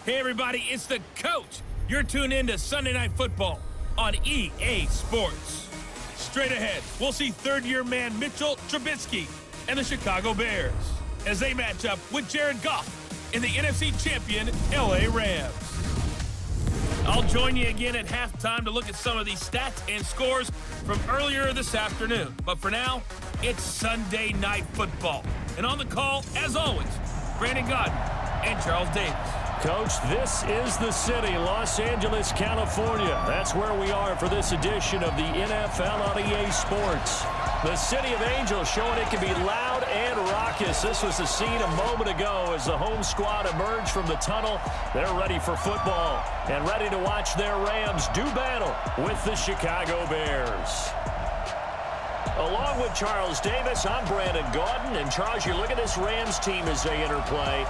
Hey everybody, it's the coach. You're tuned in to Sunday Night Football on EA Sports. Straight ahead, we'll see third-year man Mitchell Trubisky and the Chicago Bears as they match up with Jared Goff in the NFC champion LA Rams. I'll join you again at halftime to look at some of these stats and scores from earlier this afternoon. But for now, it's Sunday Night Football. And on the call, as always, Brandon Godden and Charles Davis. Coach, this is the city, Los Angeles, California. That's where we are for this edition of the NFL on EA Sports. The City of Angels showing it can be loud and raucous. This was the scene a moment ago as the home squad emerged from the tunnel. They're ready for football and ready to watch their Rams do battle with the Chicago Bears. Along with Charles Davis, I'm Brandon Godden. And Charles, you look at this Rams team as they enter play.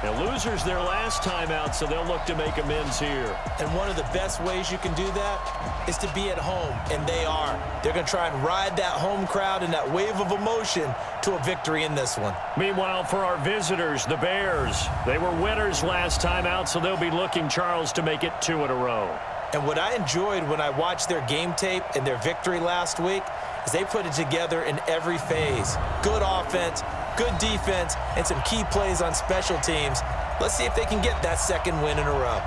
And losers their last time out, so they'll look to make amends here. And one of the best ways you can do that is to be at home, and they are. They're going to try and ride that home crowd and that wave of emotion to a victory in this one. Meanwhile, for our visitors, the Bears, they were winners last time out, so they'll be looking, Charles, to make it 2 in a row. And what I enjoyed when I watched their game tape and their victory last week is they put it together in every phase. Good offense, good defense, and some key plays on special teams. Let's see if they can get that second win in a row.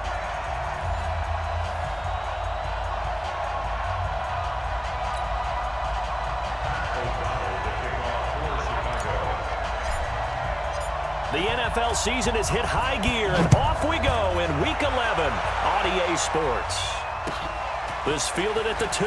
The NFL season has hit high gear, and off we go in Week 11 on EA Sports. This fielded at the 2.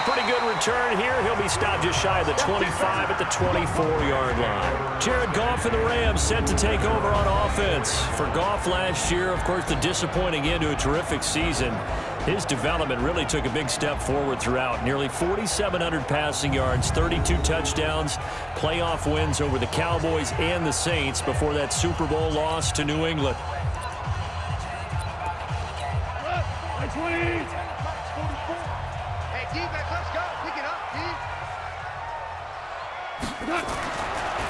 Pretty good return here. He'll be stopped just shy of the 25 at the 24-yard line. Jared Goff and the Rams set to take over on offense. For Goff last year, of course, the disappointing end to a terrific season. His development really took a big step forward throughout. Nearly 4,700 passing yards, 32 touchdowns, playoff wins over the Cowboys and the Saints before that Super Bowl loss to New England.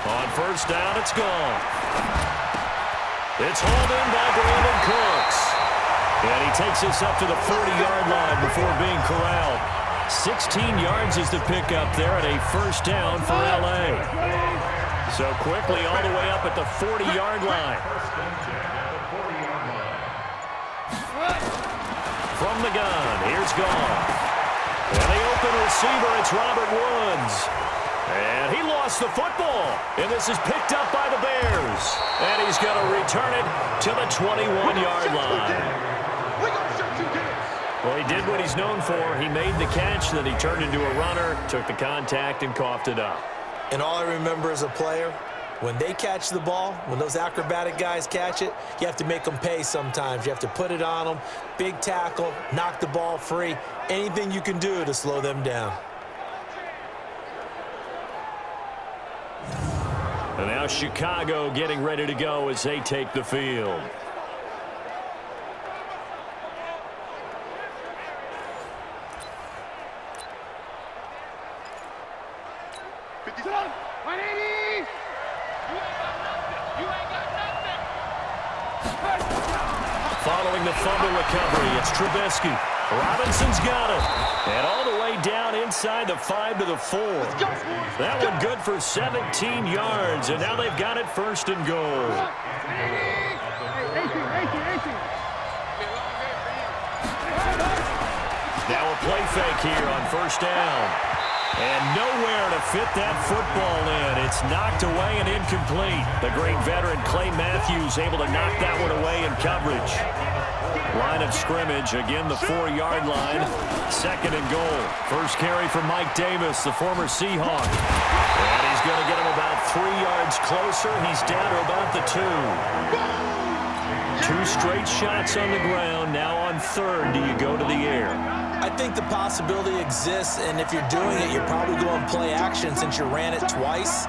On first down, it's gone. It's hauled in by Brandon Cooks. And he takes us up to the 40-yard line before being corralled. 16 yards is the pickup there and a first down for L.A. So quickly all the way up at the 40-yard line. From the gun, here's Goff. And the open receiver, it's Robert Woods. And he lost the football, and this is picked up by the Bears. And he's going to return it to the 21-yard line. Well, he did what he's known for. He made the catch, then he turned into a runner, took the contact, and coughed it up. And all I remember as a player, when they catch the ball, when those acrobatic guys catch it, you have to make them pay sometimes. You have to put it on them, big tackle, knock the ball free, anything you can do to slow them down. And now Chicago getting ready to go as they take the field. Following the fumble recovery, it's Trubisky. Robinson's got it. And all the way down inside the 5 to the 4. That one good for 17 yards. And now they've got it first and goal. Now a play fake here on first down. And nowhere to fit that football in. It's knocked away and incomplete. The great veteran Clay Matthews able to knock that one away in coverage. Line of scrimmage, again the 4-yard line. Second and goal. First carry from Mike Davis, the former Seahawk. And he's going to get him about 3 yards closer. He's down to about the 2. 2 straight shots on the ground. Now on third, do you go to the air? I think the possibility exists, and if you're doing it, you're probably going play action since you ran it twice.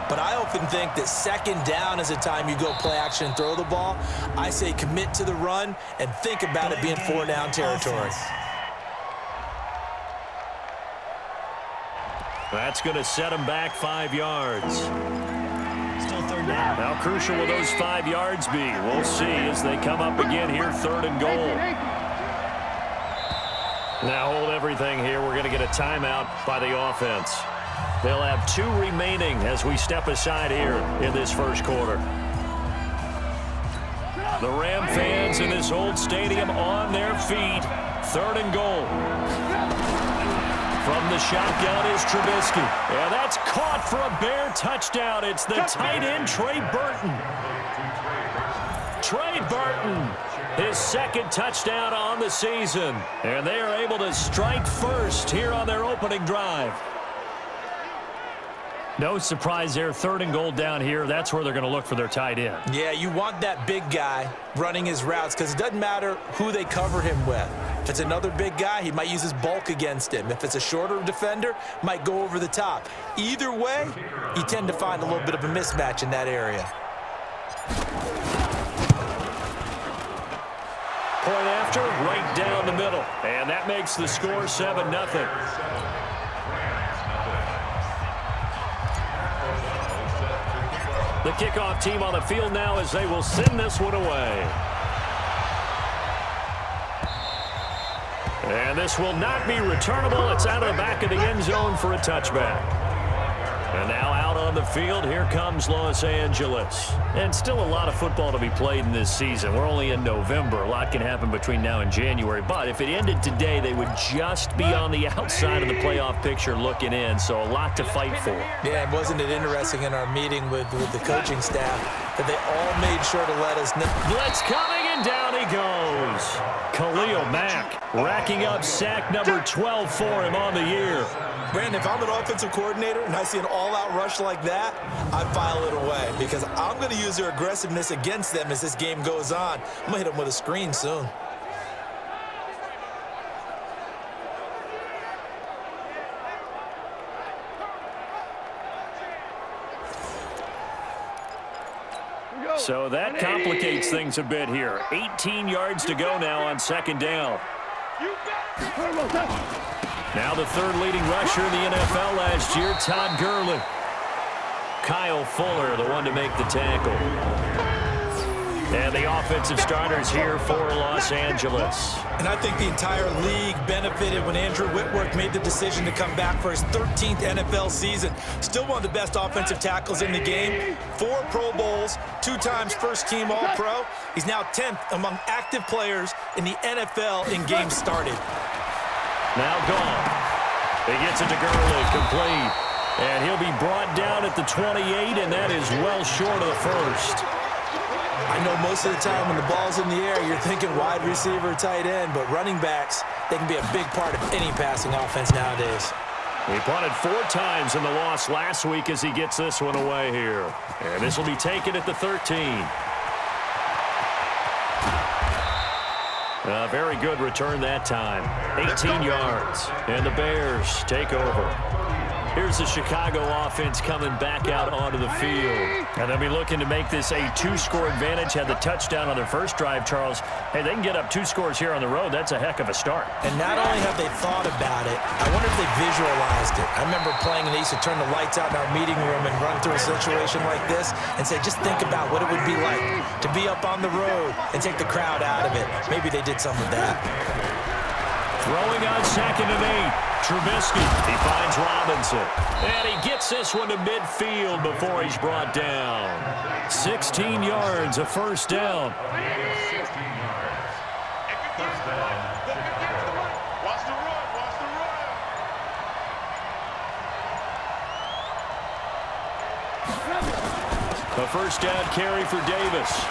But I often think that second down is the time you go play action and throw the ball. I say commit to the run and think about it being 4-down territory. That's going to set him back 5 yards. Still 30 How crucial will those 5 yards be? We'll see as they come up again here, 3rd and goal. Now hold everything here. We're going to get a timeout by the offense. They'll have 2 remaining as we step aside here in this first quarter. The Ram fans in this old stadium on their feet. 3rd and goal. From the shotgun is Trubisky. And that's caught for a Bear touchdown. It's the tight end, Trey Burton. Trey Burton, his 2nd touchdown on the season. And they are able to strike first here on their opening drive. No surprise there, 3rd and goal down here. That's where they're going to look for their tight end. Yeah, you want that big guy running his routes because it doesn't matter who they cover him with. If it's another big guy, he might use his bulk against him. If it's a shorter defender, might go over the top. Either way, you tend to find a little bit of a mismatch in that area. Point after, right down the middle. And that makes the score 7-0. The kickoff team on the field now as they will send this one away. And this will not be returnable. It's out of the back of the end zone for a touchback. And now out on the field, here comes Los Angeles. And still a lot of football to be played in this season. We're only in November. A lot can happen between now and January. But if it ended today, they would just be on the outside of the playoff picture looking in. So a lot to fight for. Yeah, wasn't it interesting in our meeting with the coaching staff that they all made sure to let us know. Blitz coming, and down he goes. Khalil Mack racking up sack number 12 for him on the year. Brandon, if I'm an offensive coordinator and I see an all-out rush like that, I file it away because I'm going to use their aggressiveness against them as this game goes on. I'm going to hit them with a screen soon. So that complicates things a bit here. 18 yards to go now on 2nd down. Now the 3rd leading rusher in the NFL last year, Todd Gurley. Kyle Fuller, the one to make the tackle. And the offensive starters here for Los Angeles. And I think the entire league benefited when Andrew Whitworth made the decision to come back for his 13th NFL season. Still one of the best offensive tackles in the game. 4 Pro Bowls, 2 times first-team All-Pro. He's now 10th among active players in the NFL in games started. Now gone. He gets it to Gurley, complete. And he'll be brought down at the 28, and that is well short of the first. I know most of the time when the ball's in the air, you're thinking wide receiver, tight end, but running backs, they can be a big part of any passing offense nowadays. He punted 4 times in the loss last week as he gets this one away here. And this will be taken at the 13. A very good return that time. 18 yards. And the Bears take over. Here's the Chicago offense coming back out onto the field. And they'll be looking to make this a 2-score advantage. Had the touchdown on their first drive, Charles. Hey, they can get up 2 scores here on the road. That's a heck of a start. And not only have they thought about it, I wonder if they visualized it. I remember playing and they used to turn the lights out in our meeting room and run through a situation like this and say, just think about what it would be like to be up on the road and take the crowd out of it. Maybe they did some of that. Throwing on 2nd and 8. Trubisky, he finds Robinson. And he gets this one to midfield before he's brought down. 16 yards, a first down. A first down carry for Davis.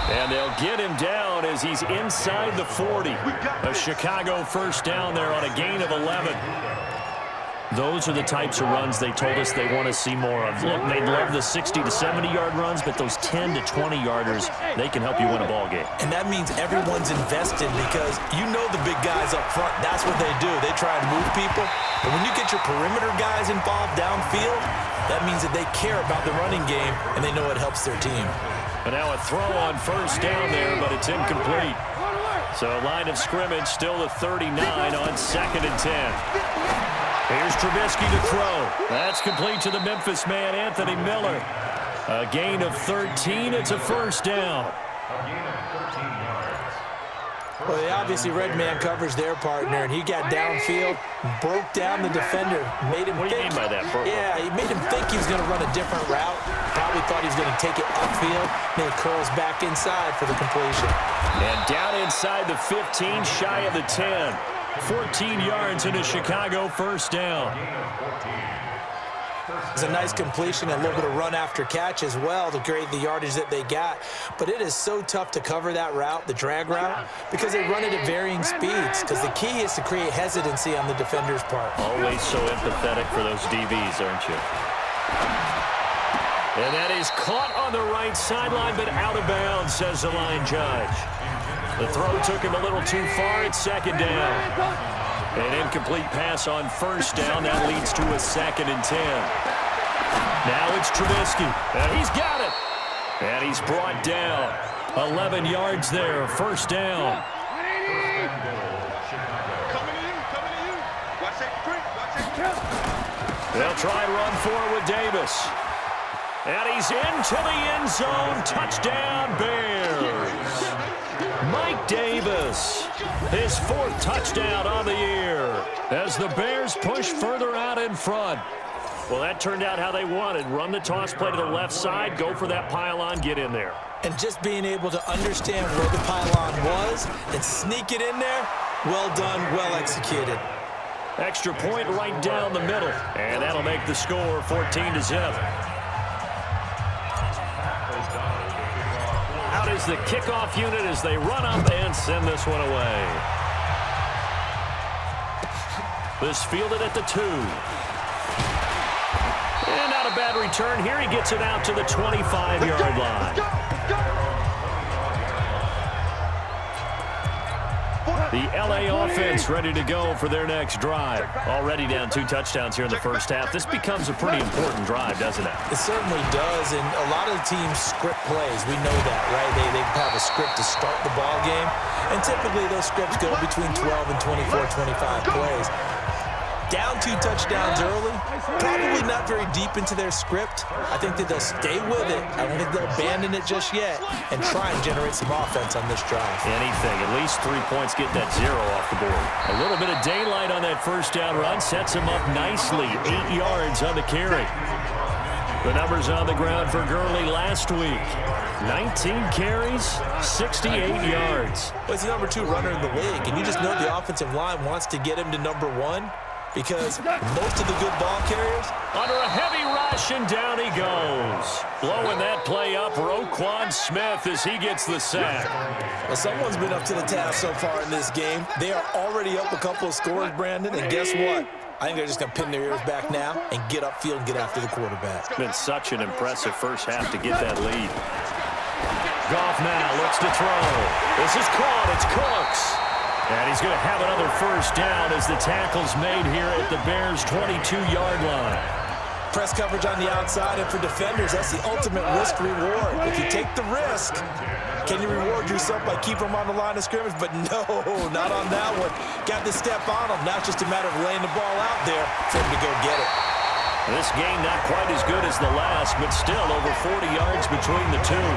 And they'll get him down as he's inside the 40. A Chicago first down there on a gain of 11. Those are the types of runs they told us they want to see more of. Look, they love the 60 to 70-yard runs, but those 10 to 20-yarders, they can help you win a ball game. And that means everyone's invested because you know the big guys up front, that's what they do. They try and move people. But when you get your perimeter guys involved downfield, that means that they care about the running game and they know it helps their team. And now a throw on first down there, but it's incomplete. So line of scrimmage still the 39 on 2nd and 10. Here's Trubisky to throw. That's complete to the Memphis man, Anthony Miller. A gain of 13. It's a first down. Well, they obviously red man covers their partner, and he got downfield, broke down the defender, made him think. What do you mean by that, Burrow? Yeah, he made him think he was going to run a different route. Probably thought he was going to take it upfield, then he curls back inside for the completion. And down inside the 15, shy of the 10. 14 yards in a Chicago first down. It's a nice completion, a little bit of run after catch as well to create the yardage that they got. But it is so tough to cover that route, the drag route, because they run it at varying speeds. Because the key is to create hesitancy on the defender's part. Always so empathetic for those DBs, aren't you? And that is caught on the right sideline, but out of bounds, says the line judge. The throw took him a little too far. It's second down. An incomplete pass on first down. That leads to a 2nd and 10. Now it's Trubisky. And he's got it. And he's brought down. 11 yards there. First down. They'll try and run forward with Davis. And he's into the end zone. Touchdown, Bears. Mike Davis, his 4th touchdown on the year as the Bears push further out in front. Well, that turned out how they wanted. Run the toss play to the left side, go for that pylon, get in there. And just being able to understand where the pylon was and sneak it in there, well done, well executed. Extra point right down the middle, and that'll make the score 14-7. Out is the kickoff unit as they run up and send this one away. This fielded at the 2. And not a bad return here. He gets it out to the 25-yard line. The L.A. offense ready to go for their next drive. Already down 2 touchdowns here in the first half. This becomes a pretty important drive, doesn't it? It certainly does, and a lot of the teams script plays. We know that, right? They have a script to start the ball game, and typically those scripts go between 12 and 24, 25 plays. Down 2 touchdowns early, probably not very deep into their script. I think that they'll stay with it. I don't think they'll abandon it just yet and try and generate some offense on this drive. Anything, at least 3 points, get that 0 off the board. A little bit of daylight on that first down run sets him up nicely. 8 yards on the carry. The numbers on the ground for Gurley last week. 19 carries, 68 yards. Well, he's the number 2 runner in the league, and you just know the offensive line wants to get him to number 1. Because most of the good ball carriers under a heavy rush, and down he goes. Blowing that play up, Roquan Smith, as he gets the sack. Well, someone's been up to the task so far in this game. They are already up a couple of scores, Brandon, and guess what? I think they're just going to pin their ears back now and get upfield and get after the quarterback. It's been such an impressive first half to get that lead. Goff now looks to throw. This is caught. It's Cooks. And he's going to have another first down as the tackle's made here at the Bears' 22-yard line. Press coverage on the outside, and for defenders, that's the ultimate risk-reward. If you take the risk, can you reward yourself by keeping them on the line of scrimmage? But no, not on that one. Got to step on them. Now it's just a matter of laying the ball out there for him to go get it. This game not quite as good as the last, but still over 40 yards between the two.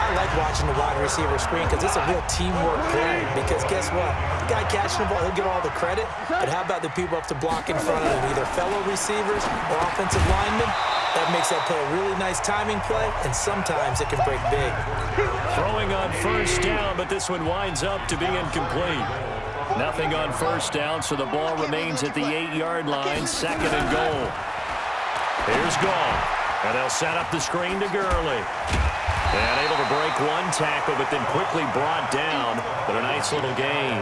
I like watching the wide receiver screen because it's a real teamwork play. Because guess what? The guy catching the ball, he'll get all the credit. But how about the people up to block in front of him, either fellow receivers or offensive linemen? That makes that play a really nice timing play, and sometimes it can break big. Throwing on first down, but this one winds up to be incomplete. Nothing on first down, so the ball remains at the 8-yard line, second and goal. Here's Goff, and they'll set up the screen to Gurley. And able to break one tackle, but then quickly brought down. But a nice little gain.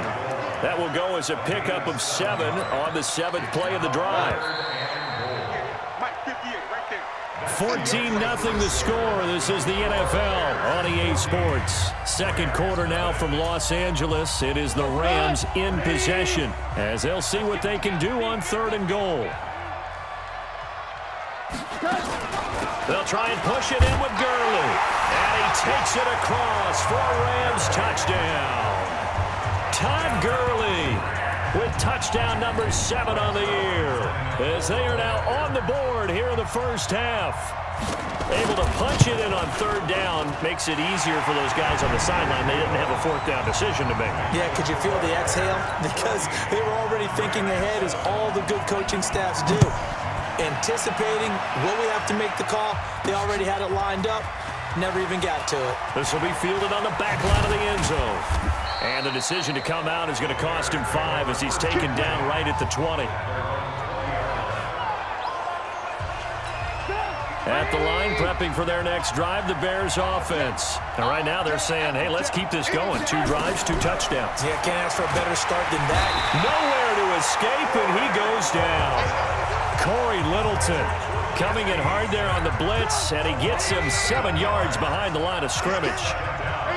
That will go as a pickup of 7 on the 7th play of the drive. 14-0 the score. This is the NFL on EA Sports. Second quarter now from Los Angeles. It is the Rams in possession as they'll see what they can do on 3rd and goal. They'll try and push it in with Gurley. And he takes it across for a Rams touchdown. Todd Gurley with touchdown number 7 on the year. As they are now on the board here in the first half. Able to punch it in on third down makes it easier for those guys on the sideline. They didn't have a fourth down decision to make. Yeah, could you feel the exhale? Because they were already thinking ahead, as all the good coaching staffs do. Anticipating, will we have to make the call? They already had it lined up. Never even got to it. This will be fielded on the back line of the end zone. And the decision to come out is going to cost him 5 as he's taken down right at the 20. At the line, prepping for their next drive, the Bears offense. And right now they're saying, hey, let's keep this going. 2 drives, 2 touchdowns. Yeah, can't ask for a better start than that. Nowhere to escape, and he goes down. Corey Littleton coming in hard there on the blitz, and he gets him 7 yards behind the line of scrimmage.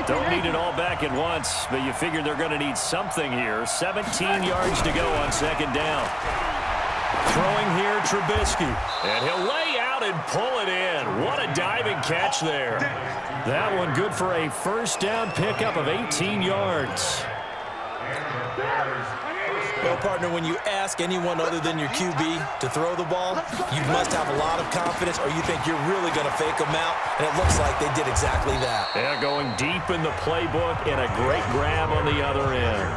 Don't need it all back at once, but you figure they're going to need something here. 17 yards to go on second down. Throwing here, Trubisky. And he'll lay out and pull it in. What a diving catch there. That one good for a first down pickup of 18 yards. Well, partner, when you ask anyone other than your QB to throw the ball, you must have a lot of confidence, or you think you're really going to fake them out, and it looks like they did exactly that. Yeah, going deep in the playbook and a great grab on the other end.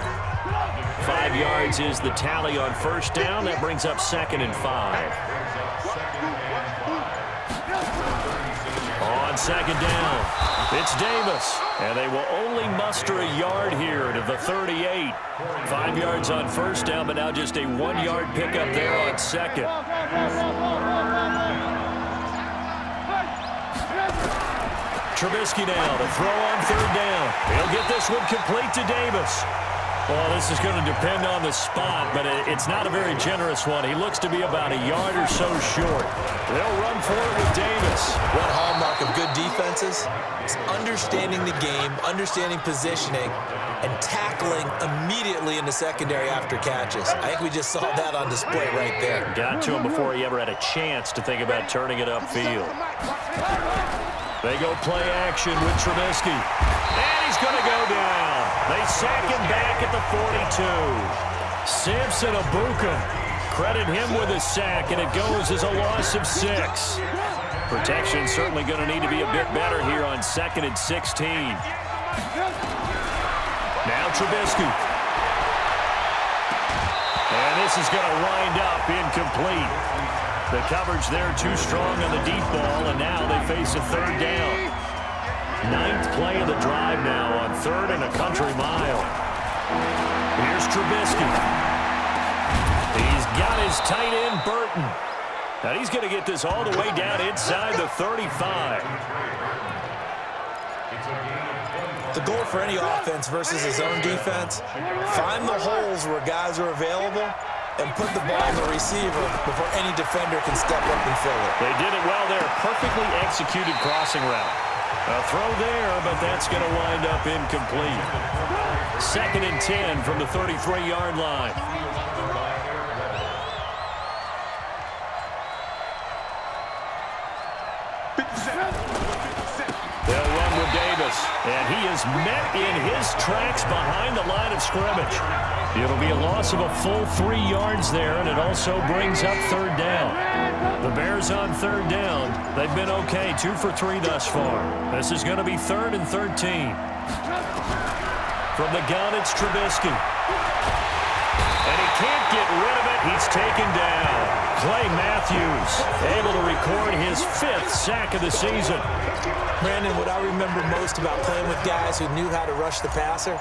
5 yards is the tally on first down. That brings up 2nd and 5. On second down, it's Davis. And they will only muster a yard here to the 38. 5 yards on first down, but now just a 1-yard pickup there on second. Trubisky now to throw on third down. He'll get this one complete to Davis. Well, this is going to depend on the spot, but it's not a very generous one. He looks to be about a yard or so short. They'll run for it with Davis. One hallmark of good defenses is understanding the game, understanding positioning, and tackling immediately in the secondary after catches. I think we just saw that on display right there. Got to him before he ever had a chance to think about turning it upfield. They go play action with Trubisky. And he's going to go down. They sack him back at the 42. Samson Abuka. Credit him with a sack, and it goes as a loss of 6. Protection certainly going to need to be a bit better here on 2nd and 16. Now Trubisky. And this is going to wind up incomplete. The coverage there too strong on the deep ball, and now they face a third down. 9th play of the drive now on 3rd and a country mile. Here's Trubisky. He's got his tight end, Burton. And he's going to get this all the way down inside the 35. The goal for any offense versus his own defense, find the holes where guys are available and put the ball in the receiver before any defender can step up and fill it. They did it well there. Perfectly executed crossing route. A throw there, but that's going to wind up incomplete. 2nd and 10 from the 33-yard line. They'll run with Davis, and he is met in his tracks behind the line of scrimmage. It'll be a loss of a full 3 yards there, and it also brings up third down. The Bears on third down. They've been okay, 2 for 3 thus far. This is going to be 3rd and 13. From the gun, it's Trubisky. And he can't get rid of it. He's taken down. Clay Matthews able to record his 5th sack of the season. Brandon, what I remember most about playing with guys who knew how to rush the passer,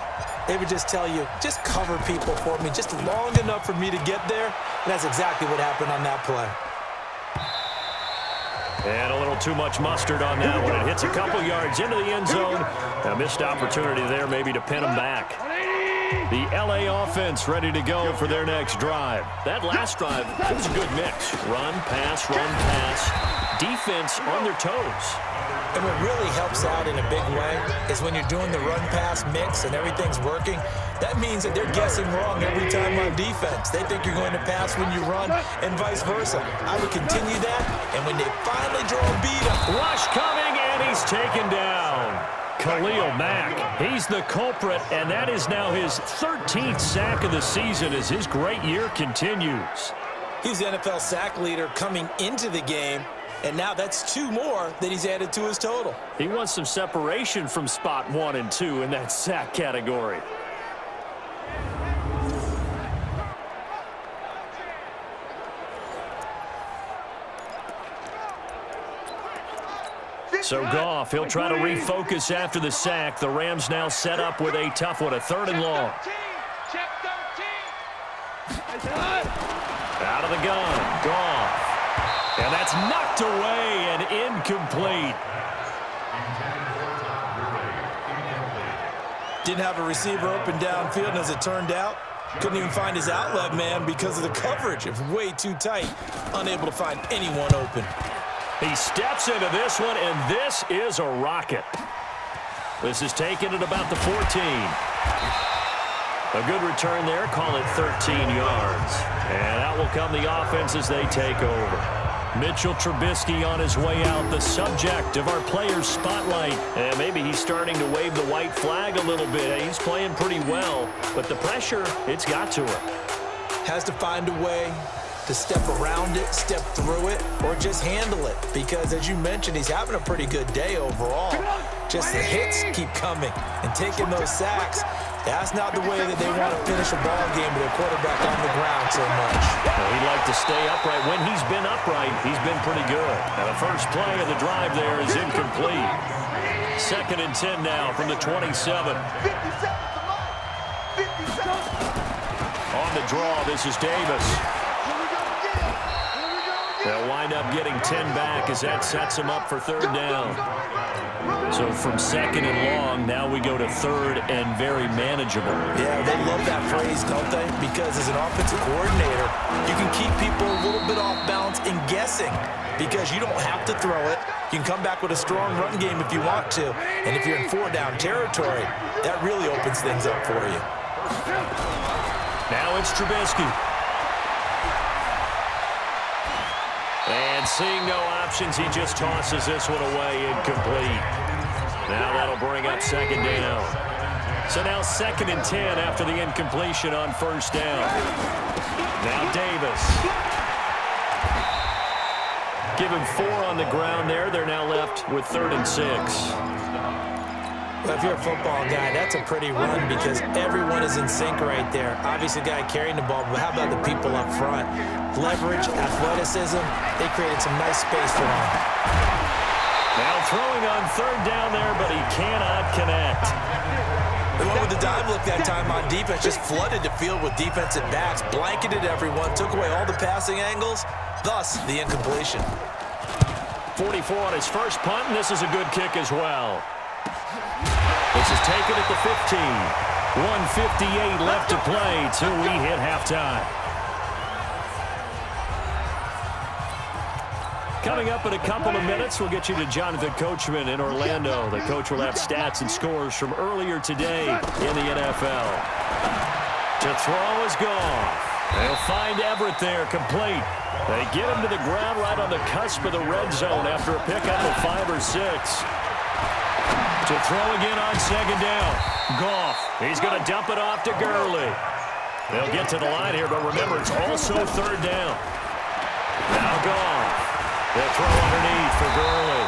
they would just tell you, just cover people for me, just long enough for me to get there. And that's exactly what happened on that play. And a little too much mustard on that one. It hits a couple yards into the end zone. A missed opportunity there maybe to pin him back. The LA offense ready to go for their next drive. That last drive, it was a good mix. Run, pass, defense on their toes. And what really helps out in a big way is when you're doing the run-pass mix and everything's working, that means that they're guessing wrong every time on defense. They think you're going to pass when you run and vice versa. I would continue that, and when they finally draw a beat up. Rush coming, and he's taken down. Khalil Mack, he's the culprit, and that is now his 13th sack of the season as his great year continues. He's the NFL sack leader coming into the game, and now that's 2 more that he's added to his total. He wants some separation from spot 1 and 2 in that sack category. So Goff, he'll try to refocus after the sack. The Rams now set up with a tough one, a 3rd and long. Out of the gun, Goff. And that's knocked away and incomplete. Didn't have a receiver open downfield, and as it turned out, couldn't even find his outlet man because of the coverage. It was way too tight, unable to find anyone open. He steps into this one, and this is a rocket. This is taken at about the 14. A good return there, call it 13 yards. And out will come the offense as they take over. Mitchell Trubisky on his way out, the subject of our players' spotlight. And maybe he's starting to wave the white flag a little bit. He's playing pretty well, but the pressure, it's got to him. Has to find a way to step around it, step through it, or just handle it. Because as you mentioned, he's having a pretty good day overall. Just the hits keep coming and taking those sacks. That's not the way that they want to finish a ball game with their quarterback on the ground so much. Well, he'd like to stay upright. When he's been upright, he's been pretty good. And the first play of the drive there is incomplete. 2nd and 10 now from the 27. On the draw, this is Davis. They'll wind up getting 10 back as that sets him up for 3rd down. So from 2nd and long, now we go to 3rd and very manageable. Yeah, they love that phrase, don't they? Because as an offensive coordinator, you can keep people a little bit off balance and guessing because you don't have to throw it. You can come back with a strong run game if you want to. And if you're in 4-down territory, that really opens things up for you. Now it's Trubisky. And seeing no options, he just tosses this one away, incomplete. Now that'll bring up 2nd down. So now 2nd and 10 after the incompletion on 1st down. Now Davis. Give him 4 on the ground there. They're now left with 3rd and 6. Well, if you're a football guy, that's a pretty run because everyone is in sync right there. Obviously, the guy carrying the ball, but how about the people up front? Leverage, athleticism, they created some nice space for him. Now throwing on 3rd down there, but he cannot connect. The one with the dive look that time on defense just flooded the field with defensive backs, blanketed everyone, took away all the passing angles, thus the incompletion. 44 on his first punt, and this is a good kick as well. This is taken at the 15. 1:58 left to play till we hit halftime. Coming up in a couple of minutes, we'll get you to Jonathan Coachman in Orlando. The coach will have stats and scores from earlier today in the NFL. To throw is Goff. They'll find Everett there, complete. They get him to the ground right on the cusp of the red zone after a pickup of 5 or 6. To throw again on 2nd down. Goff, he's going to dump it off to Gurley. They'll get to the line here, but remember, it's also 3rd down. Now Goff. They'll throw underneath for Gurley.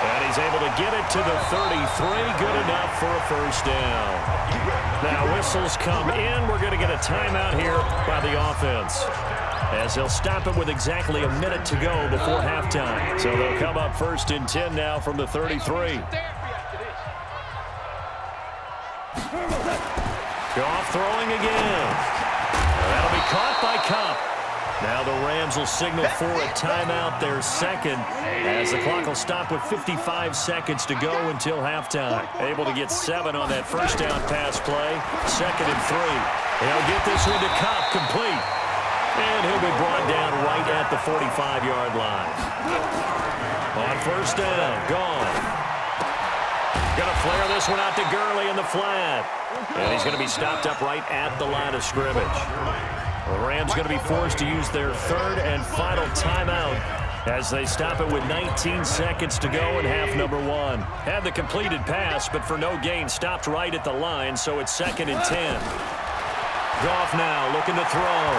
And he's able to get it to the 33. Good enough for a 1st down. Now whistles come in. We're going to get a timeout here by the offense, as they'll stop it with exactly a minute to go before halftime. So they'll come up 1st and 10 now from the 33. Goff throwing again. That'll be caught by Kupp. Now the Rams will signal for a timeout, their 2nd, as the clock will stop with 55 seconds to go until halftime. Able to get 7 on that 1st down pass play. 2nd and 3. He'll get this one to Kupp, complete. And he'll be brought down right at the 45-yard line. On 1st down, Goff. Going to flare this one out to Gurley in the flat. And he's going to be stopped up right at the line of scrimmage. The Rams going to be forced to use their 3rd and final timeout as they stop it with 19 seconds to go in half number one. Had the completed pass, but for no gain, stopped right at the line, so it's 2nd and 10. Goff now looking to throw.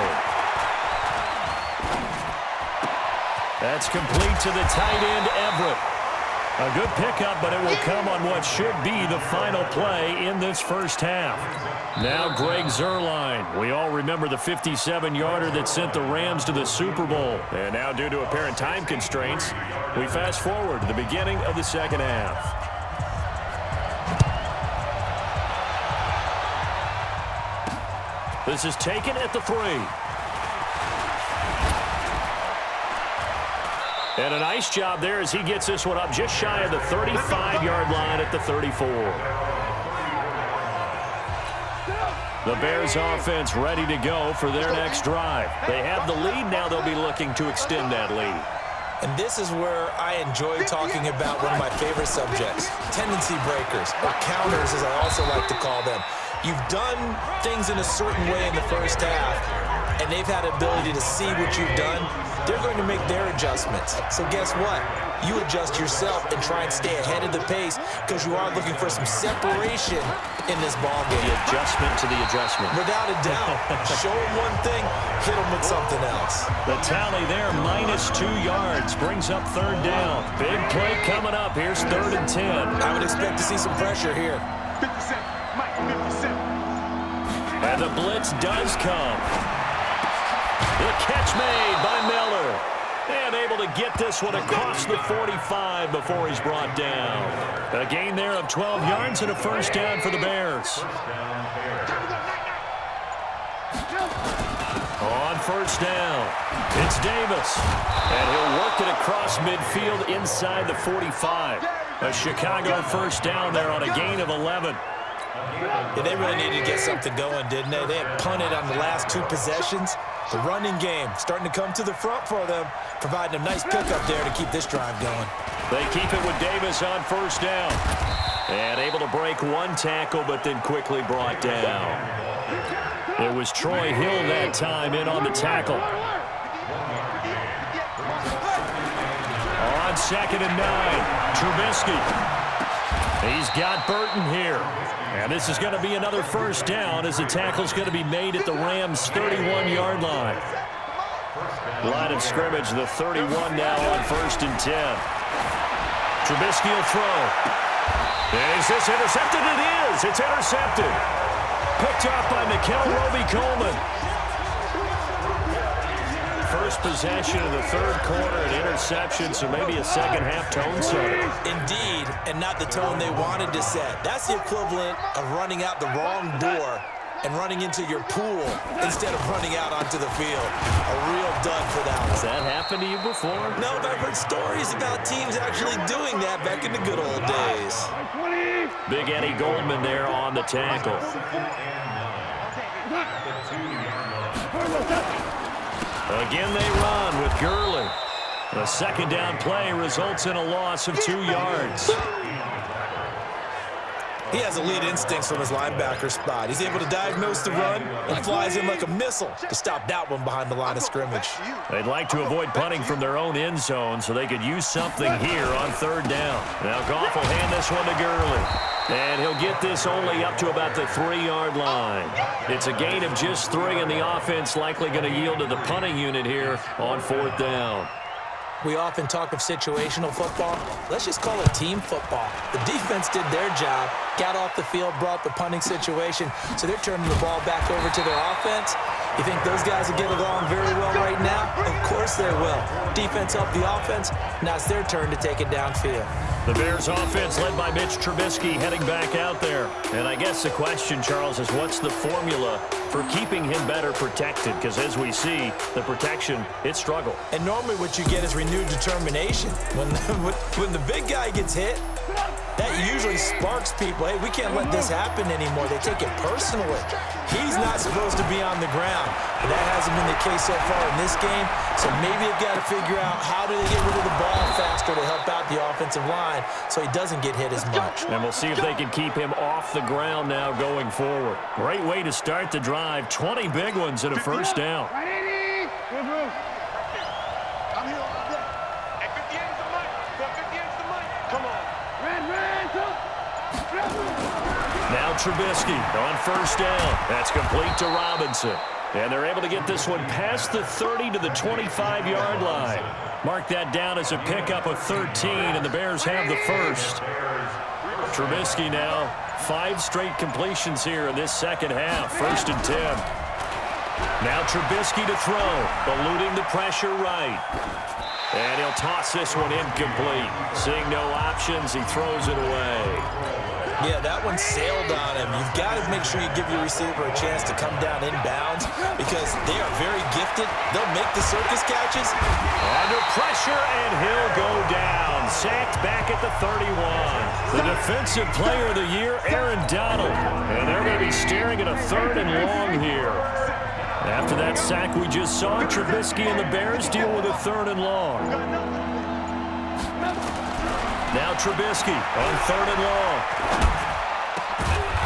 That's complete to the tight end, Everett. A good pickup, but it will come on what should be the final play in this first half. Now Greg Zuerlein. We all remember the 57-yarder that sent the Rams to the Super Bowl. And now, due to apparent time constraints, we fast forward to the beginning of the second half. This is taken at the 3. And a nice job there as he gets this one up just shy of the 35-yard line at the 34. The Bears offense ready to go for their next drive. They have the lead. Now they'll be looking to extend that lead. And this is where I enjoy talking about one of my favorite subjects, tendency breakers, or counters as I also like to call them. You've done things in a certain way in the first half, and they've had the ability to see what you've done. They're going to make their adjustments. So guess what? You adjust yourself and try and stay ahead of the pace because you are looking for some separation in this ball game. The adjustment to the adjustment. Without a doubt. Show them one thing, hit them with something else. The tally there, -2 yards, brings up 3rd down. Big play coming up. Here's 3rd and 10. I would expect to see some pressure here. 57, Mike, 57. And the blitz does come. The catch made by Miller. And able to get this one across the 45 before he's brought down. A gain there of 12 yards and a first down for the Bears. On first down, it's Davis. And he'll work it across midfield inside the 45. A Chicago first down there on a gain of 11. Yeah, they really needed to get something going, didn't they? They had punted on the last 2 possessions. The running game starting to come to the front for them, providing a nice pickup there to keep this drive going. They keep it with Davis on first down. And able to break 1 tackle, but then quickly brought down. It was Troy Hill that time in on the tackle. On 2nd and 9, Trubisky. He's got Burton here. And this is going to be another first down as the tackle's going to be made at the Rams' 31-yard line. Line of scrimmage, the 31 now on 1st and 10. Trubisky will throw. And is this intercepted? It is. It's intercepted. Picked up by Mikel Roby-Coleman. First possession of the 3rd quarter, an interception, so maybe a second-half tone setter. Indeed, and not the tone they wanted to set. That's the equivalent of running out the wrong door and running into your pool instead of running out onto the field. A real dud for that one. Has that happened to you before? No, but I've heard stories about teams actually doing that back in the good old days. Big Eddie Goldman there on the tackle. Again they run with Gurley. The 2nd down play results in a loss of 2 yards. He has elite instincts from his linebacker spot. He's able to diagnose the run and flies in like a missile to stop that one behind the line of scrimmage. They'd like to avoid punting from their own end zone so they could use something here on 3rd down. Now Goff will hand this one to Gurley. And he'll get this only up to about the 3-yard line. It's a gain of just 3, and the offense likely going to yield to the punting unit here on 4th down. We often talk of situational football. Let's just call it team football. The defense did their job, got off the field, brought the punting situation, so they're turning the ball back over to their offense. You think those guys will get along very well right now? Of course they will. Defense helped the offense. Now it's their turn to take it downfield. The Bears offense led by Mitch Trubisky heading back out there. And I guess the question, Charles, is what's the formula for keeping him better protected? Because as we see, the protection, it struggled. And normally what you get is renewed determination. When the big guy gets hit, that usually sparks people. Hey, we can't let this happen anymore. They take it personally. He's not supposed to be on the ground. But that hasn't been the case so far in this game. So maybe they've got to figure out how do they get rid of the ball faster to help out the offensive line so he doesn't get hit as much. And we'll see if they can keep him off the ground now going forward. Great way to start the drive. 20 big ones and a first down. Trubisky on first down. That's complete to Robinson. And they're able to get this one past the 30 to the 25-yard line. Mark that down as a pickup of 13, and the Bears have the first. Trubisky now, 5 straight completions here in this second half. 1st and 10. Now Trubisky to throw, eluding the pressure right. And he'll toss this one incomplete. Seeing no options, he throws it away. Yeah, that one sailed on him. You've got to make sure you give your receiver a chance to come down inbounds because they are very gifted. They'll make the circus catches. Under pressure, and he'll go down. Sacked back at the 31. The defensive player of the year, Aaron Donald. And they're going to be staring at a 3rd and long here. After that sack we just saw, Trubisky and the Bears deal with a 3rd and long. Now Trubisky on 3rd and long.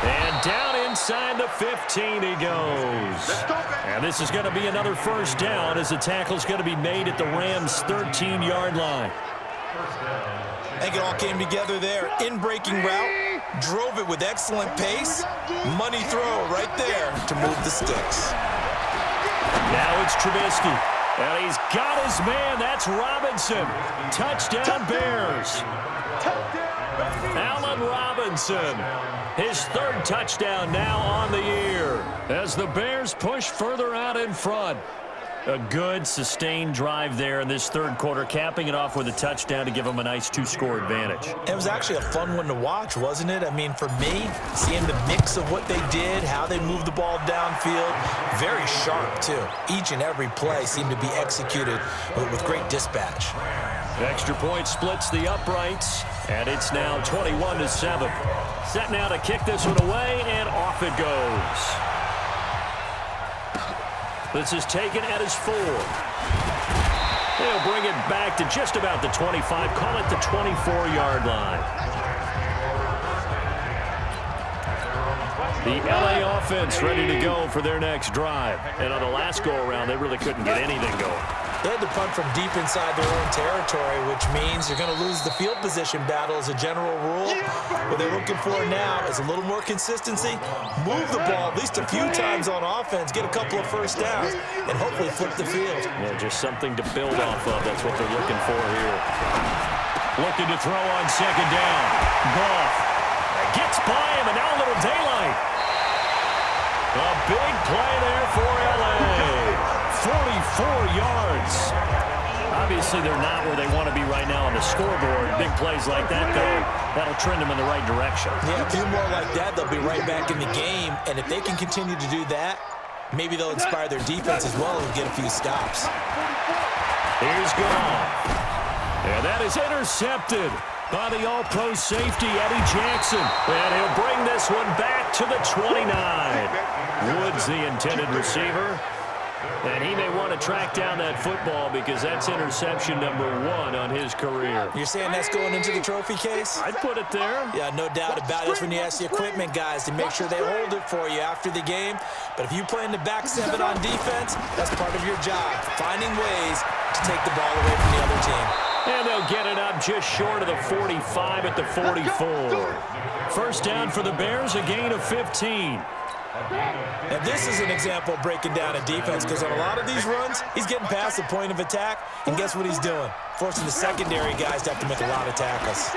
And down inside the 15 he goes. And this is going to be another first down as the tackle's going to be made at the Rams' 13-yard line. I think it all came together there. In-breaking route, drove it with excellent pace. Money throw right there to move the sticks. Now it's Trubisky. And he's got his man. That's Robinson. Touchdown Bears. Allen Robinson. His 3rd touchdown now on the year as the Bears push further out in front. A good, sustained drive there in this 3rd quarter, capping it off with a touchdown to give them a nice 2-score advantage. It was actually a fun one to watch, wasn't it? I mean, for me, seeing the mix of what they did, how they moved the ball downfield, very sharp, too. Each and every play seemed to be executed with great dispatch. Extra point splits the uprights, and it's now 21-7. Set now to kick this one away, and off it goes. This is taken at his 4. They'll bring it back to just about the 25. Call it the 24-yard line. The LA offense ready to go for their next drive. And on the last go-around, they really couldn't get anything going. They had to punt from deep inside their own territory, which means you're going to lose the field position battle as a general rule. What they're looking for now is a little more consistency, move the ball at least a few times on offense, get a couple of first downs, and hopefully flip the field. Yeah, just something to build off of. That's what they're looking for here. Looking to throw on 2nd down. Goff gets by him, and now a little daylight. A big play there for L.A. 44 yards. Obviously, they're not where they want to be right now on the scoreboard. Big plays like that, though, that'll trend them in the right direction. Yeah, a few more like that, they'll be right back in the game. And if they can continue to do that, maybe they'll inspire their defense as well and get a few stops. Here's Goff. And that is intercepted by the all-pro safety, Eddie Jackson. And he'll bring this one back to the 29. Woods, the intended receiver. And he may want to track down that football because that's interception number 1 on his career. You're saying that's going into the trophy case? I'd put it there. Yeah, no doubt about it. That's when you ask the equipment guys to make sure they hold it for you after the game. But if you play in the back 7 on defense, that's part of your job, finding ways to take the ball away from the other team. And they'll get it up just short of the 45 at the 44. First down for the Bears, a gain of 15. And this is an example of breaking down a defense because on a lot of these runs, he's getting past the point of attack, and guess what he's doing? Forcing the secondary guys to have to make a lot of tackles.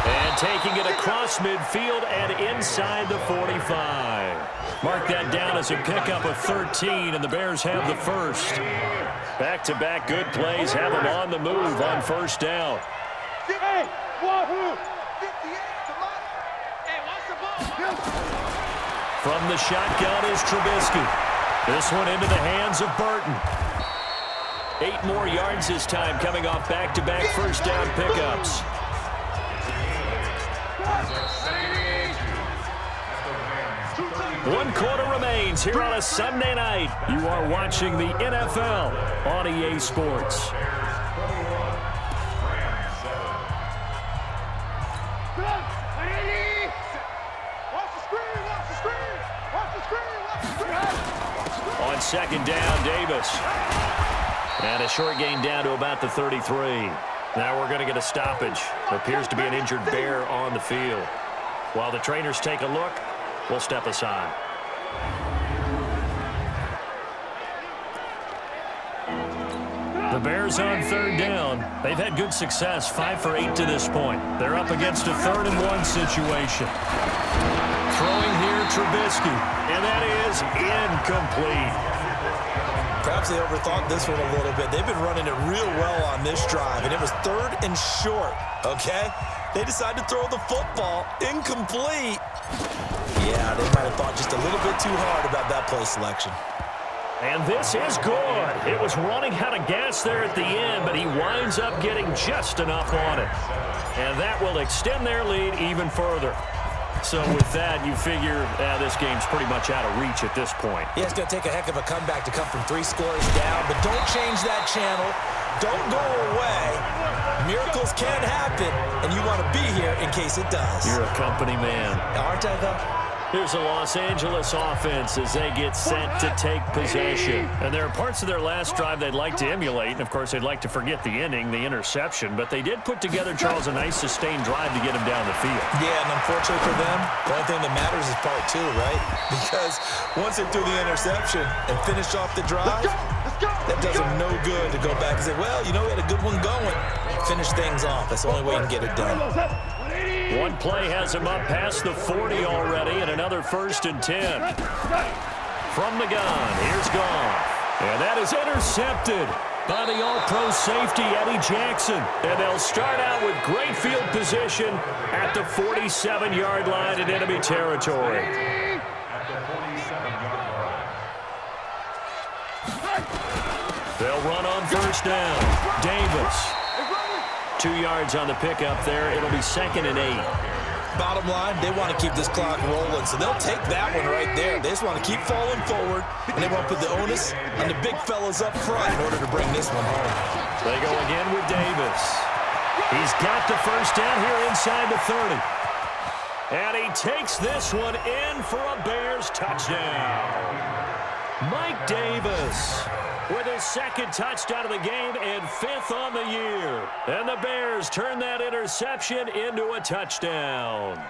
And taking it across midfield and inside the 45. Mark that down as a pickup of 13, and the Bears have the first. Back-to-back good plays have them on the move on first down. Hey, wahoo! From the shotgun is Trubisky. This one into the hands of Burton. 8 more yards this time coming off back-to-back first down pickups. One quarter remains here on a Sunday night. You are watching the NFL on EA Sports. On second down, Davis. And a short gain down to about the 33. Now we're going to get a stoppage. Appears to be an injured Bear on the field. While the trainers take a look, we'll step aside. The Bears on third down. They've had good success, 5 for 8 to this point. They're up against a 3rd and 1 situation. Throwing here, Trubisky, and that is incomplete. Perhaps they overthought this one a little bit. They've been running it real well on this drive, and it was 3rd and short, okay? They decided to throw the football incomplete. Yeah, they might have thought just a little bit too hard about that play selection. And this is good. It was running out of gas there at the end, but he winds up getting just enough on it. And that will extend their lead even further. So with that, you figure this game's pretty much out of reach at this point. Yeah, it's going to take a heck of a comeback to come from 3 scores down, but don't change that channel. Don't go away. Miracles can happen, and you want to be here in case it does. You're a company man. Aren't I, though? Here's the Los Angeles offense as they get set to take possession. And there are parts of their last drive they'd like to emulate. And, of course, they'd like to forget the inning, the interception. But they did put together, Charles, a nice sustained drive to get him down the field. Yeah, and unfortunately for them, the only thing that matters is part 2, right? Because once they threw the interception and finished off the drive, that does them no good to go back and say, well, you know, we had a good one going. Finish things off. That's the only way you can get it done. One play has him up past the 40 already, and another 1st and 10. From the gun, here's Goff. And that is intercepted by the all-pro safety, Eddie Jackson. And they'll start out with great field position at the 47-yard line in enemy territory. They'll run on 1st down. Davis. 2 yards on the pickup there. It'll be 2nd and 8. Bottom line, they want to keep this clock rolling, so they'll take that one right there. They just want to keep falling forward, and they want to put the onus on the big fellas up front in order to bring this one home. They go again with Davis. He's got the 1st down here inside the 30. And he takes this one in for a Bears touchdown. Mike Davis with his 2nd touchdown of the game and 5th on the year. And the Bears turn that interception into a touchdown.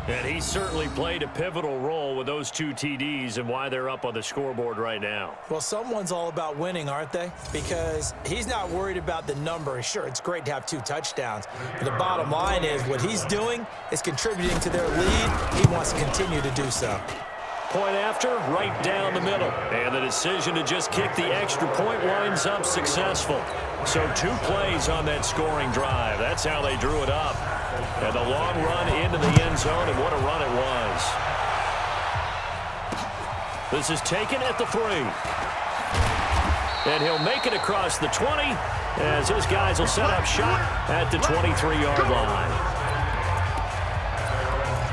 And he certainly played a pivotal role with those 2 TDs and why they're up on the scoreboard right now. Well, someone's all about winning, aren't they? Because he's not worried about the number. Sure, it's great to have 2 touchdowns. But the bottom line is what he's doing is contributing to their lead. He wants to continue to do so. Point after, right down the middle. And the decision to just kick the extra point winds up successful. So 2 plays on that scoring drive. That's how they drew it up. And the long run into the end zone, and what a run it was. This is taken at the 3. And he'll make it across the 20 as his guys will set up shop at the 23-yard line.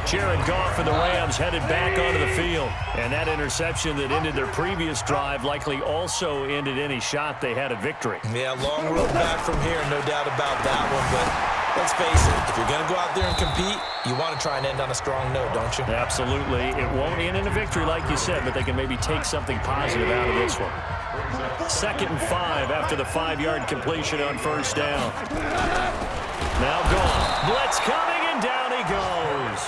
Jared Goff and the Rams headed back onto the field. And that interception that ended their previous drive likely also ended any shot they had at victory. Yeah, long road back from here, no doubt about that one. But let's face it, if you're going to go out there and compete, you want to try and end on a strong note, don't you? Absolutely. It won't end in a victory like you said, but they can maybe take something positive out of this one. 2nd and 5 after the 5-yard completion on 1st down. Now Goff. Blitz coming, and down he goes.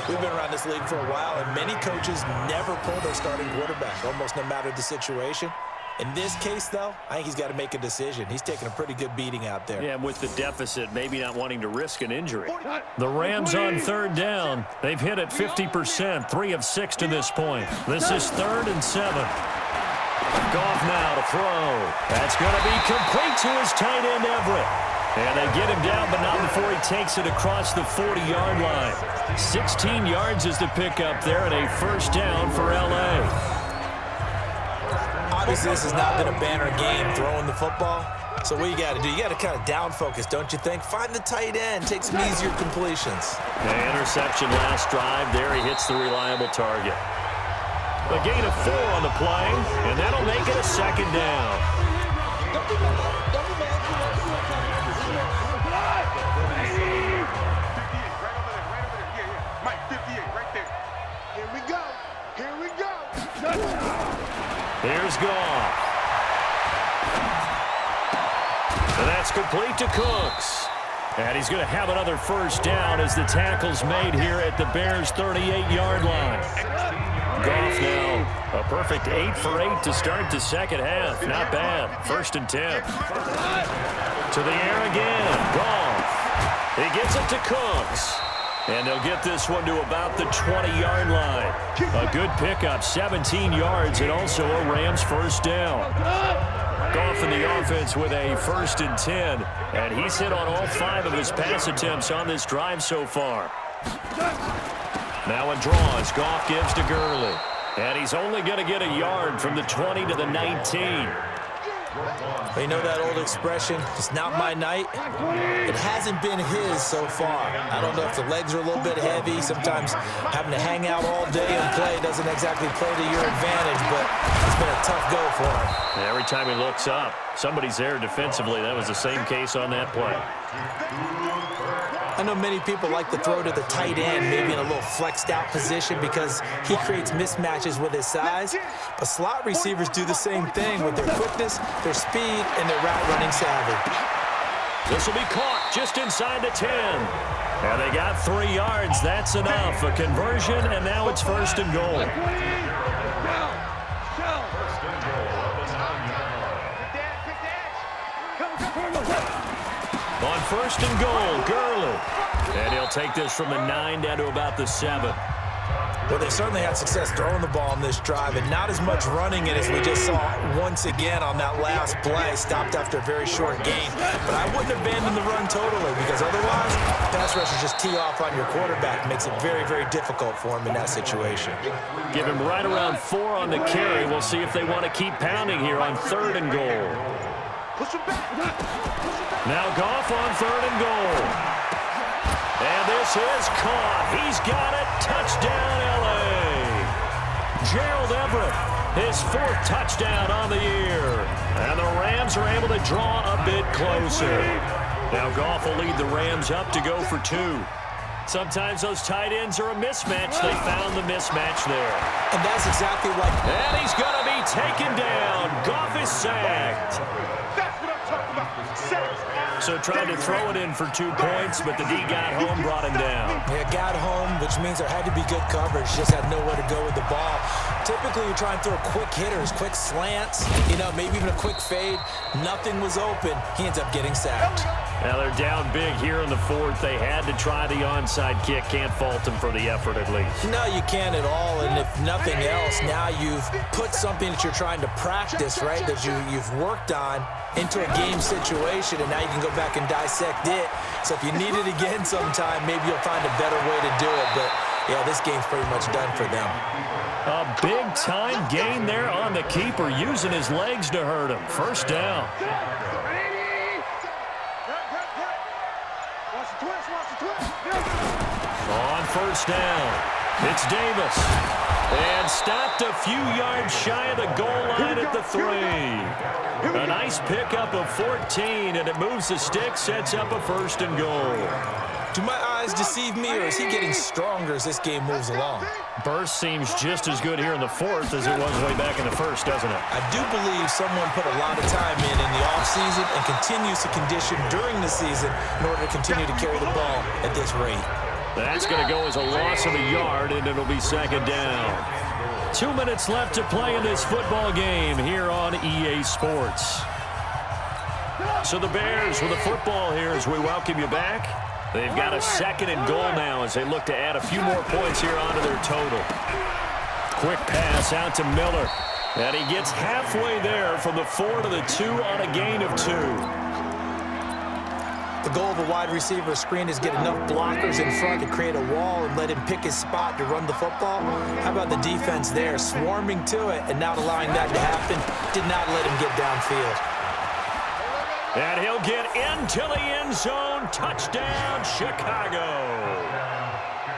We've been around this league for a while, and many coaches never pull their starting quarterback, almost no matter the situation. In this case, though, I think he's got to make a decision. He's taking a pretty good beating out there. Yeah, with the deficit, maybe not wanting to risk an injury. The Rams on 3rd down. They've hit it 50%, 3 of 6 to this point. This is 3rd and 7. Goff now to throw. That's going to be complete to his tight end, Everett. And they get him down, but not before he takes it across the 40-yard line. 16 yards is the pickup there, and a 1st down for L.A. Obviously, this has not been a banner game throwing the football. So what you got to do, you got to kind of down focus, don't you think? Find the tight end, take some easier completions. The interception last drive. There he hits the reliable target. A gain of 4 on the play, and that'll make it a 2nd down. Here's Goff. And that's It's complete to Cooks. And he's going to have another first down as the tackle's made here at the Bears' 38-yard line. Goff now, a perfect 8 for 8 to start the second half. Not bad. 1st and 10. To the air again. Goff. He gets it to Cooks. And they'll get this one to about the 20-yard line. A good pickup, 17 yards, and also a Rams first down. Goff in the offense with a 1st and 10, and he's hit on all 5 of his pass attempts on this drive so far. Now a draw as Goff gives to Gurley, and he's only going to get a yard from the 20 to the 19. You know that old expression, it's not my night? It hasn't been his so far. I don't know if the legs are a little bit heavy. Sometimes having to hang out all day and play doesn't exactly play to your advantage, but it's been a tough go for him. Every time he looks up, somebody's there defensively. That was the same case on that play. I know many people like to throw to the tight end, maybe in a little flexed out position because he creates mismatches with his size. But slot receivers do the same thing with their quickness, their speed, and their route running savvy. This will be caught just inside the 10. And they got 3 yards. That's enough. A conversion, and now it's 1st and goal. On 1st and goal, Gurley. And he'll take this from the 9 down to about the 7. Well, they certainly had success throwing the ball on this drive, and not as much running it as we just saw once again on that last play. Stopped after a very short gain. But I wouldn't abandon the run totally, because otherwise, pass rushers just tee off on your quarterback. Makes it very, very difficult for him in that situation. Give him right around 4 on the carry. We'll see if they want to keep pounding here on 3rd and goal. Now Goff on 3rd and goal. And this is caught. He's got it. Touchdown, L.A. Gerald Everett, his 4th touchdown on the year. And the Rams are able to draw a bit closer. Now Goff will lead the Rams up to go for 2. Sometimes those tight ends are a mismatch. They found the mismatch there. And that's exactly what... And he's going to be taken down. Goff is sacked. So tried to throw it in for 2 points, but the D got home, brought him down. Yeah, got home, which means there had to be good coverage. Just had nowhere to go with the ball. Typically, you try and throw quick hitters, quick slants, maybe even a quick fade. Nothing was open. He ends up getting sacked. Now they're down big here in the 4th. They had to try the onside kick. Can't fault them for the effort at least. No, you can't at all. And if nothing else, now you've put something that you're trying to practice, right, that you've worked on into a game situation, and now you can go back and dissect it. So if you need it again sometime, maybe you'll find a better way to do it. But, yeah, this game's pretty much done for them. A big-time gain there on the keeper, using his legs to hurt him. 1st down. On 1st down, it's Davis. And stopped a few yards shy of the goal line at the 3. A nice pickup of 14, and it moves the stick, sets up a 1st and goal. Do my eyes deceive me, or is he getting stronger as this game moves along? Burst seems just as good here in the 4th as it was way back in the 1st, doesn't it? I do believe someone put a lot of time in the offseason and continues to condition during the season in order to continue to carry the ball at this rate. That's going to go as a loss of a yard, and it'll be 2nd down. 2 minutes left to play in this football game here on EA Sports. So the Bears with the football here as we welcome you back. They've got a 2nd and goal now as they look to add a few more points here onto their total. Quick pass out to Miller. And he gets halfway there from the 4 to the 2 on a gain of 2. The goal of a wide receiver screen is get enough blockers in front to create a wall and let him pick his spot to run the football. How about the defense there, swarming to it and not allowing that to happen? Did not let him get downfield. And he'll get into the end zone. Touchdown, Chicago.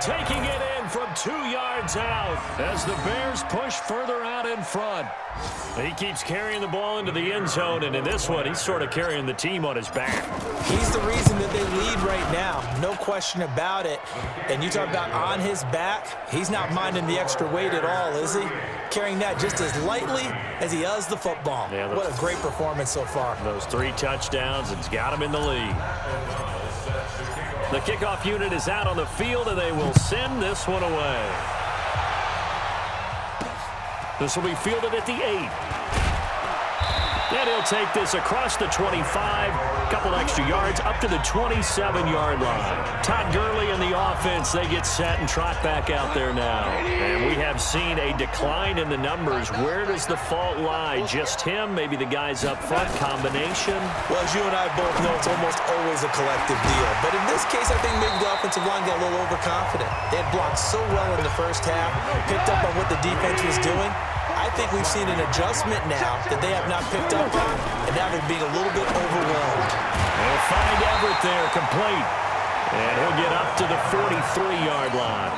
Taking it in from 2 yards out as the Bears push further out in front. He keeps carrying the ball into the end zone, and in this one, he's sort of carrying the team on his back. He's the reason that they lead right now, no question about it. And you talk about on his back, he's not minding the extra weight at all, is he? carrying that just as lightly as he does the football. Yeah, what a great performance so far. Those 3 touchdowns, it's got him in the lead. The kickoff unit is out on the field, and they will send this one away. This will be fielded at the 8. And he'll take this across the 25, a couple extra yards, up to the 27-yard line. Todd Gurley and the offense, they get set and trot back out there now. And we have seen a decline in the numbers. Where does the fault lie? Just him? Maybe the guys up front? Combination? Well, as you and I both know, it's almost always a collective deal. But in this case, I think maybe the offensive line got a little overconfident. They had blocked so well in the first half, picked up on what the defense was doing. I think we've seen an adjustment now that they have not picked up on, and now they're being a little bit overwhelmed. They'll find Everett there, complete. And he'll get up to the 43-yard line.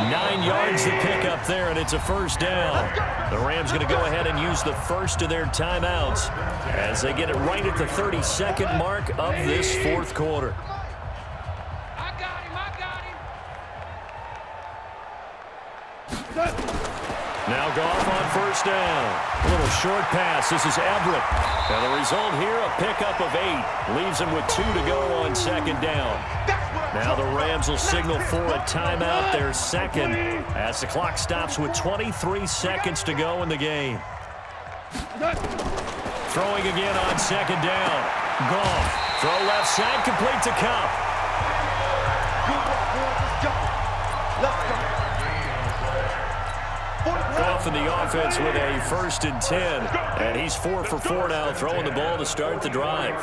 9 yards to pick up there, and it's a first down. The Rams going to go ahead and use the first of their timeouts as they get it right at the 32nd mark of this fourth quarter. Now Goff on first down. A little short pass. This is Everett. And the result here, a pickup of 8. Leaves him with 2 to go on second down. Now the Rams will signal for a timeout, their second, as the clock stops with 23 seconds to go in the game. Throwing again on second down. Goff. Throw left side, complete to Cup. Goff in the offense with a 1st and 10. And he's 4 for 4 now, throwing the ball to start the drive.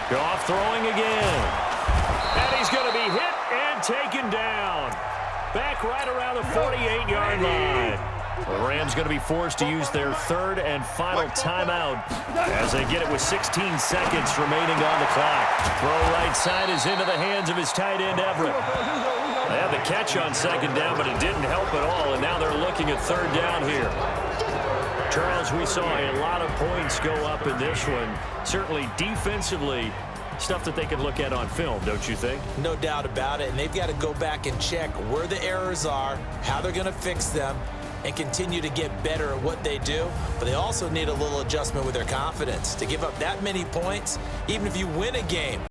Goff throwing again. And he's going to be hit and taken down. Back right around the 48-yard line. The Rams going to be forced to use their 3rd and final timeout as they get it with 16 seconds remaining on the clock. Throw right side is into the hands of his tight end, Everett. They had the catch on second down, but it didn't help at all, and now they're looking at 3rd down here. Charles, we saw a lot of points go up in this one. Certainly defensively, stuff that they can look at on film, don't you think? No doubt about it, and they've got to go back and check where the errors are, how they're going to fix them, and continue to get better at what they do. But they also need a little adjustment with their confidence. To give up that many points, even if you win a game,